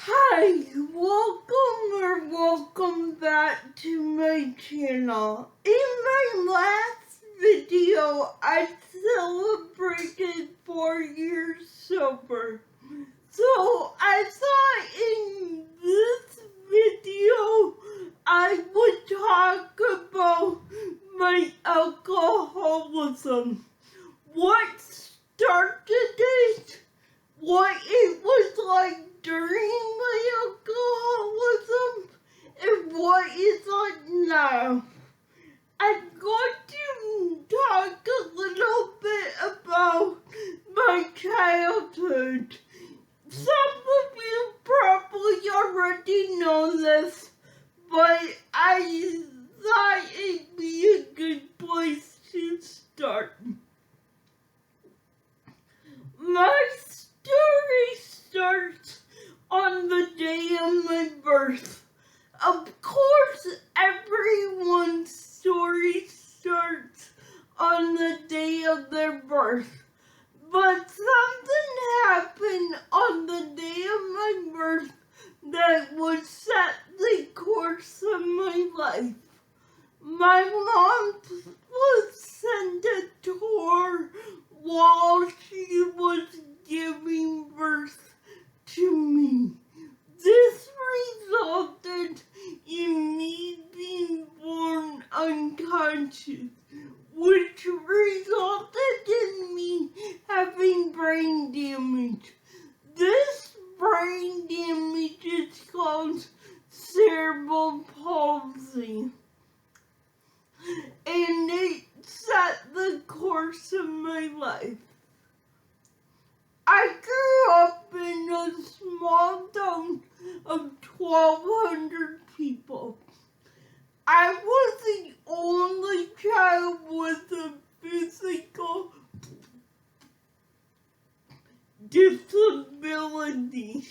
Hi, welcome back to my channel. In my last video, I celebrated 4 years sober. So I thought in this video, I would talk about my alcoholism. What started it? What it was like during my alcoholism, and what it's like now. I'm going to talk a little bit about my childhood. Some of you probably already know this, but I thought it'd be a good place to start. My story starts on the day of my birth. Of course, everyone's story starts on the day of their birth. But something happened on the day of my birth that would set the course of my life. My mom was sent a tour while she was giving birth to me. This resulted in me being born unconscious, which resulted in me having brain damage. This brain damage is called cerebral palsy, and it set the course of my life. I grew up in a small town of 1,200 people. I was the only child with a physical disability.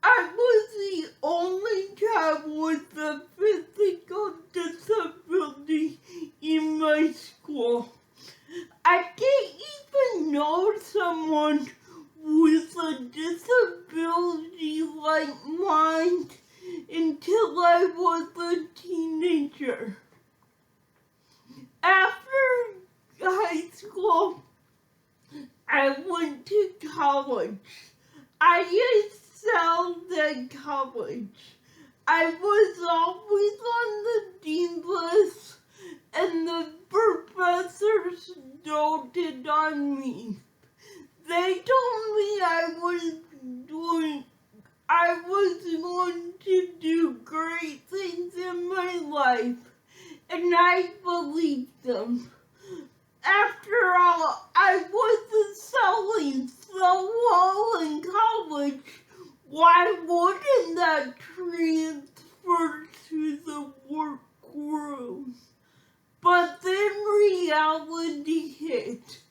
I was the only child with a physical disability in my school. I didn't even know someone with a disability like mine until I was a teenager. After high school, I went to college. I excelled at college. I was always on the dean's list, and the professors doted on me. They told me I was going to do great things in my life, and I believed them. After all, I wasn't selling so well in college. Why wouldn't that transfer to the work world? But then reality hit.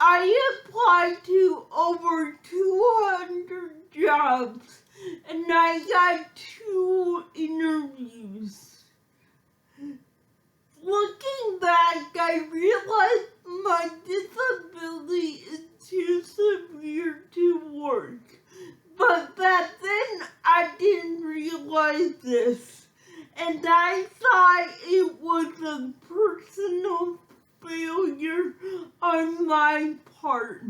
I applied to over 200 jobs, and I got 2 interviews. Looking back, I realized my disability is too severe to work. But back then, I didn't realize this, and I thought it was a personal failure on my part.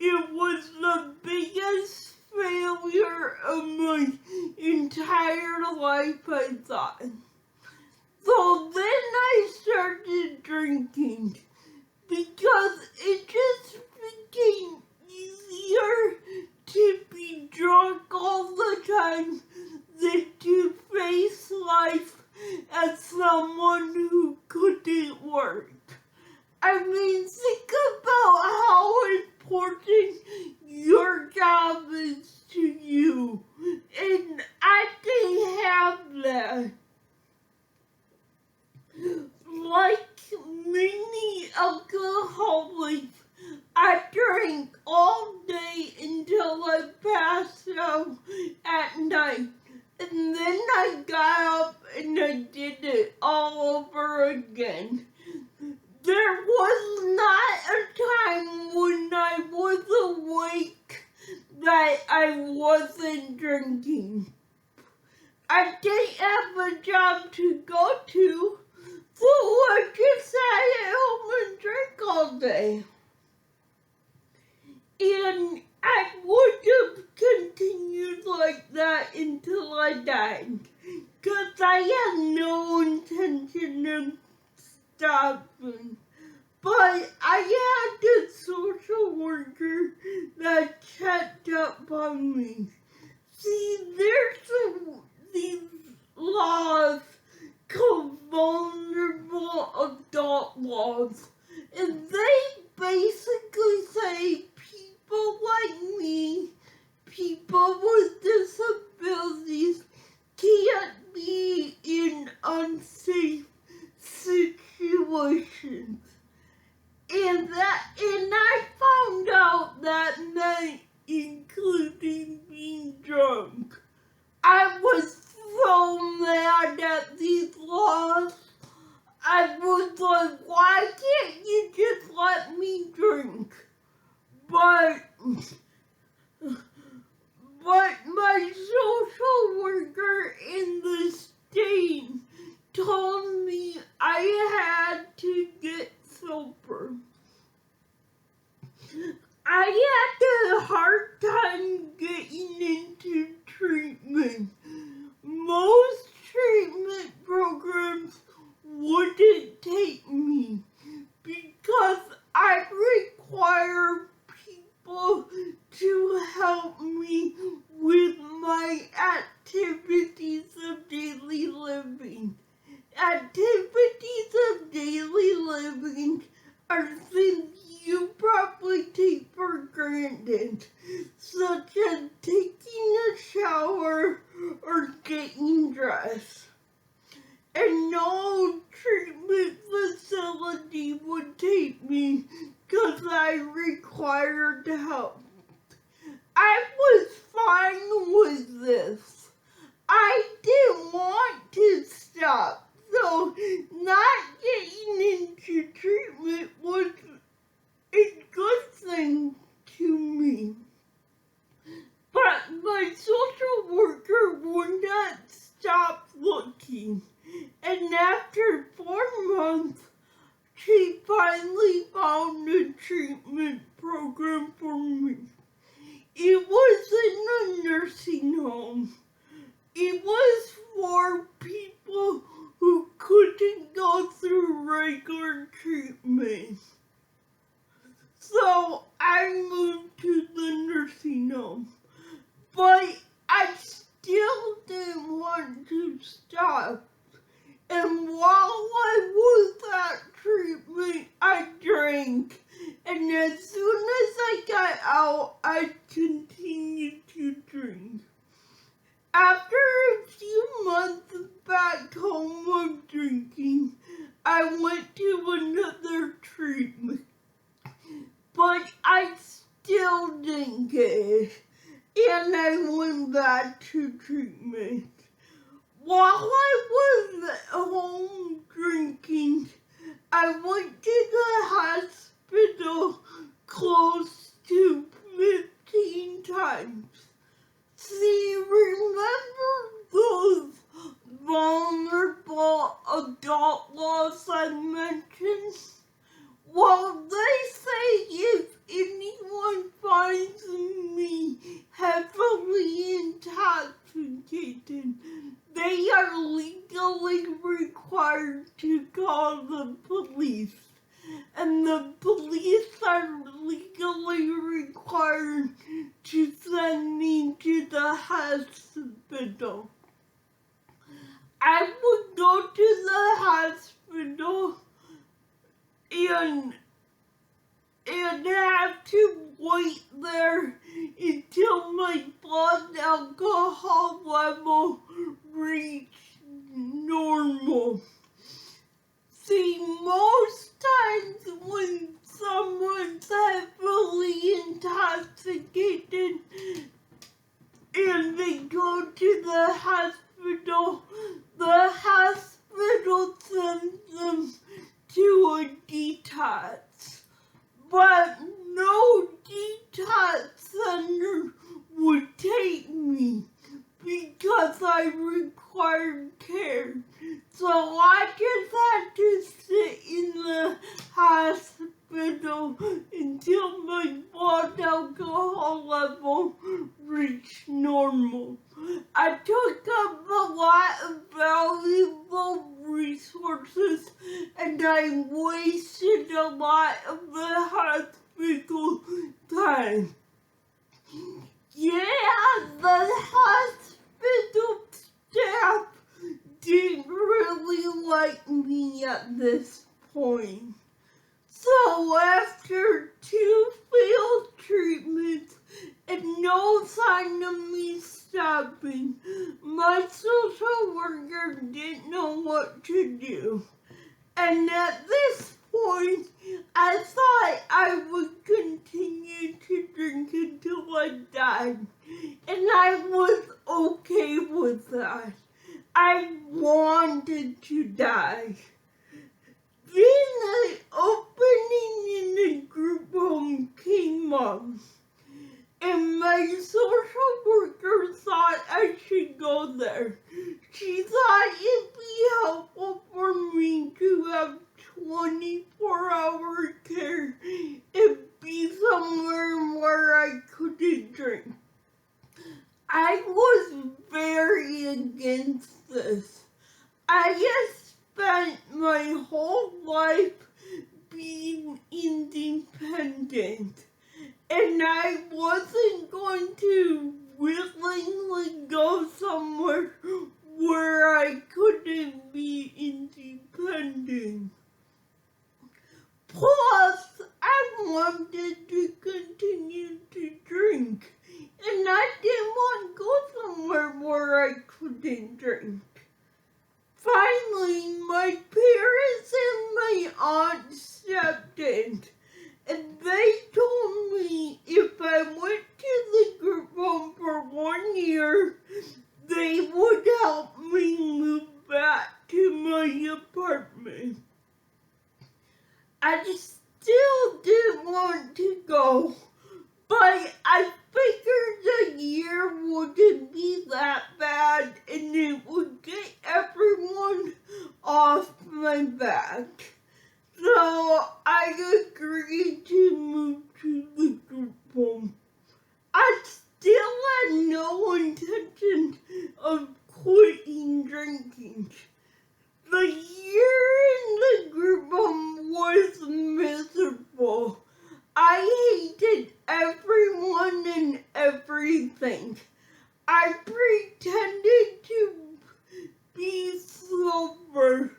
It was the biggest failure of my entire life, I thought. So then I started drinking, because it just became easier to be drunk all the time than to face life as someone who couldn't work. I mean, think about how important your job is to you, and I didn't have that. Like many alcoholics, I drank all day until I passed out at night, and then I got up and I did it all over again. There was not a time when I was was awake that I wasn't drinking. I didn't have a job to go to, so I just sat at home and drank all day. And I would have continued like that until I died, because I had no intention of stopping. But I had a social worker that checked up on me. See, there's these laws called vulnerable adult laws, and they basically say people like me, people with disabilities, can't be in unsafe situations. And I found out that meant including being drunk. I was so mad at these laws. I was like, why can't you just let me drink? But my social worker in the state told me I had to get sober. I had a hard time getting into treatment. Most treatment programs wouldn't take me because I require people to help me with my activities of daily living. Activities of daily living are things you probably take for granted, such as taking a shower or getting dressed. And no treatment facility would take me because I required help. I was fine with this. I didn't want to stop, so not getting into treatment was a good thing to me. But my social worker would not stop looking. And after 4 months, she finally found a treatment program for me. It was in a nursing home. It was for people who couldn't go through regular treatment. So I moved to the nursing home. But I still didn't want to stop. And while I was at treatment, I drank. And as soon as I got out, I continued to drink. After a few months back home of drinking, I went to another treatment. But I still didn't get it. And I went back to treatment. While I was at home drinking, I went to the hospital close to 15 times. See, remember those vulnerable adult laws I mentioned? Well, they say if anyone finds me heavily intoxicated, they are legally required to call the police. And the police are legally required to send me to the hospital. I would go to the hospital and have to wait there until my blood alcohol level reached normal. See, most times when someone's heavily intoxicated and they go to the hospital sends them to a detox. But no detox and I wasted a lot of the hospital time. Yeah, the hospital staff didn't really like me at this point. So after 2 failed treatments and no sign of me stopping, my social worker didn't know what to do. And at this point, I thought I would continue to drink until I died. And I was okay with that. I wanted to die. Then an opening in the group home came up, and my social worker thought I should go there. She thought it'd be helpful for me to have 24-hour care and be somewhere where I couldn't drink. I was very against this. I had spent my whole life being independent, and I wasn't going to willingly go somewhere where I couldn't be independent. Plus, I wanted to continue to drink, and I didn't want to go somewhere where I couldn't drink. Finally, my parents and my aunt stepped in, and they told me if I went to the group home for 1 year, they would help me move back to my apartment. I still didn't want to go, but I figured a year wouldn't be that bad and it would get everyone off my back. So I agreed to move to the group home. I still had no intention of quitting drinking. The year in the group home was miserable. I hated everyone and everything. I pretended to be sober.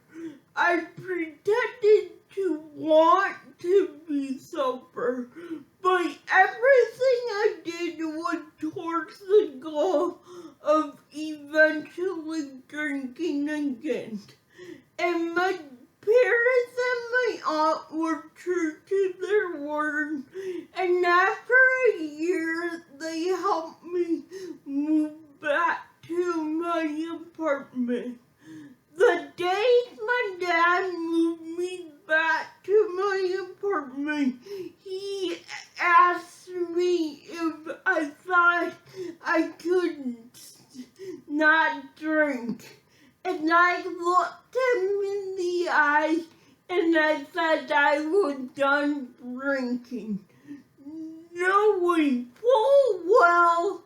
I pretended to want to be sober. But everything I did was towards the goal of eventually drinking again. And my parents and my aunt were true to their word, and after a year, they helped me move back to my apartment. The day my dad moved me back to my apartment, he asked me if I thought I could not drink. And I looked him in the eye and I said I was done drinking, knowing full well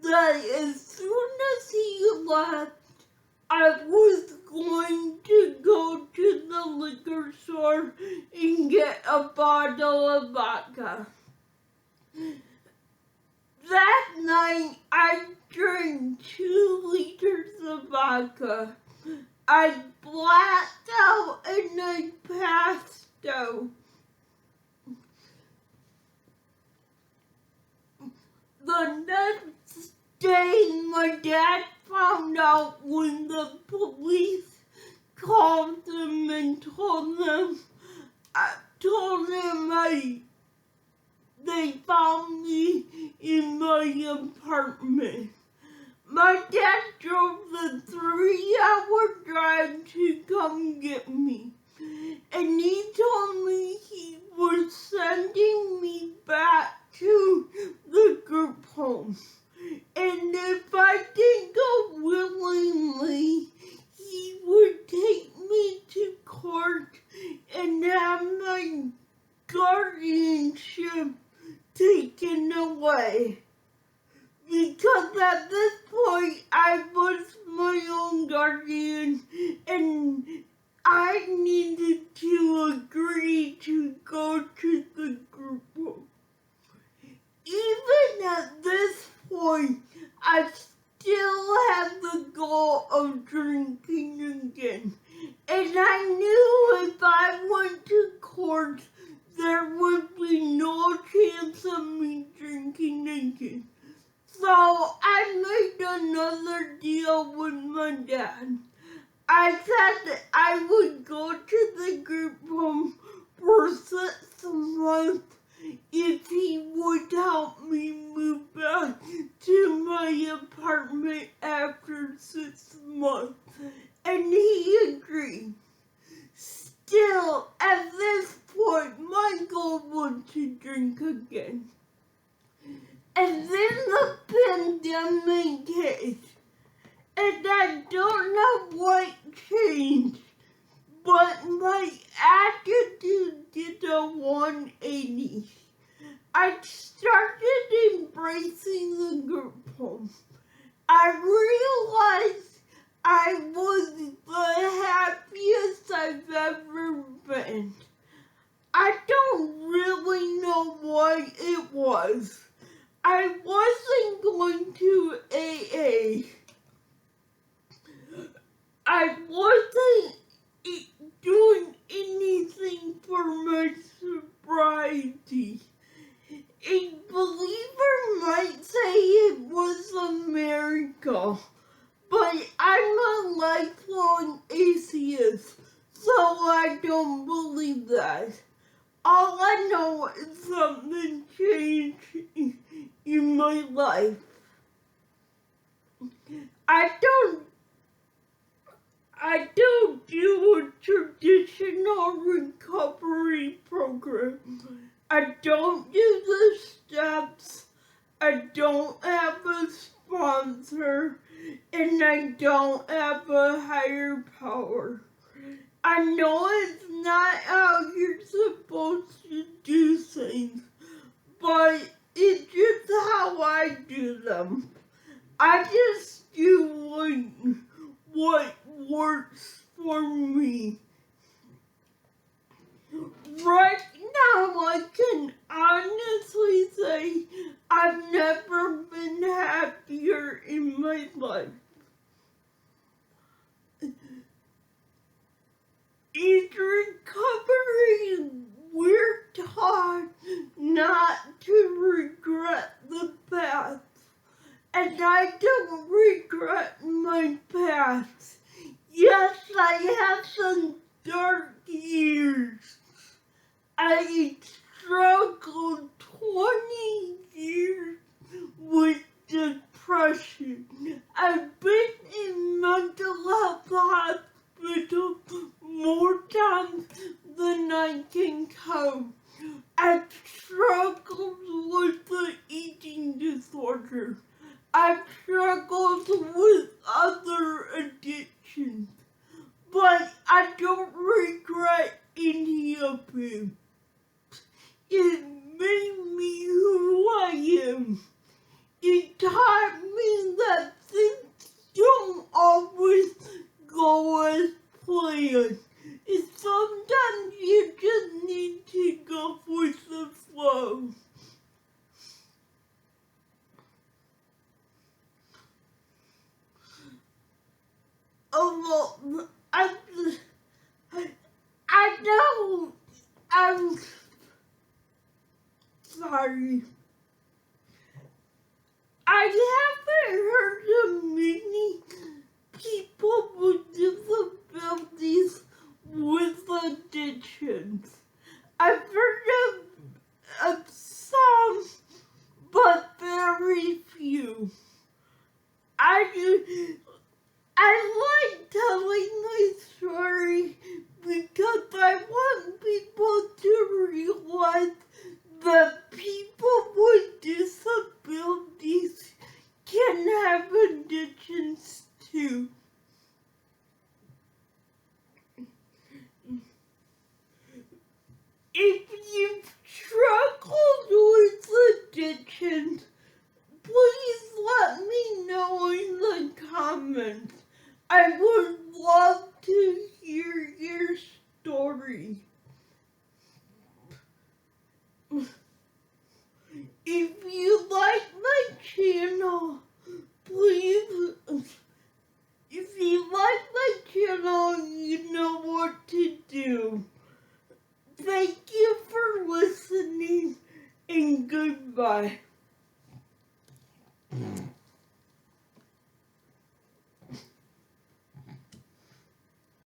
that as soon as he left, I was going to go to the liquor store and get a bottle of vodka. That night, I drank 2 liters of vodka. I blacked out and I passed out. The next day, my dad found out when the police called him and told him they found me in my apartment. My dad drove the 3-hour drive to come get me, and he told me he was sending me back to the group home. And if I didn't go willingly, he would take me to court and have my guardianship taken away. Because at this point, I was my own guardian and I needed words, there would be no chance of me drinking again. So I made another deal with my dad. I said that I would go to the group home for 6 months if he would help me move back to my apartment after 6 months. And he agreed. Still, at this point, my goal was to drink again. And then the pandemic hit. And I don't know what changed, but my attitude did a 180. I started embracing the group home. I realized I was the happiest I've ever been. I don't really know what it was. I wasn't going to AA. I wasn't doing anything for my sobriety. A believer might say it was a miracle, but I'm a lifelong atheist, so I don't believe that. All I know is something changed in my life. I don't do a traditional recovery program. I don't do the steps. I don't have a sponsor. And I don't have a higher power. I know it's not how you're supposed to do things, but it's just how I do them. I just do what works for me. Right now, I can honestly say I've never been happier in my life. In recovery, we're taught not to regret the past. And I don't regret my past. Yes, I have some dark years. I struggled 20 years with depression. I've been in mental health hospital more times than I can count. I've struggled with the eating disorder. I've struggled with other addictions, but I don't regret any of it. It made me who I am. It taught me that things don't always go as planned. And sometimes you just need to go with the flow. Oh, well, I know I'm sorry. I haven't heard of many people with disabilities with addictions. I've heard of some, but very few. I like telling my story because I want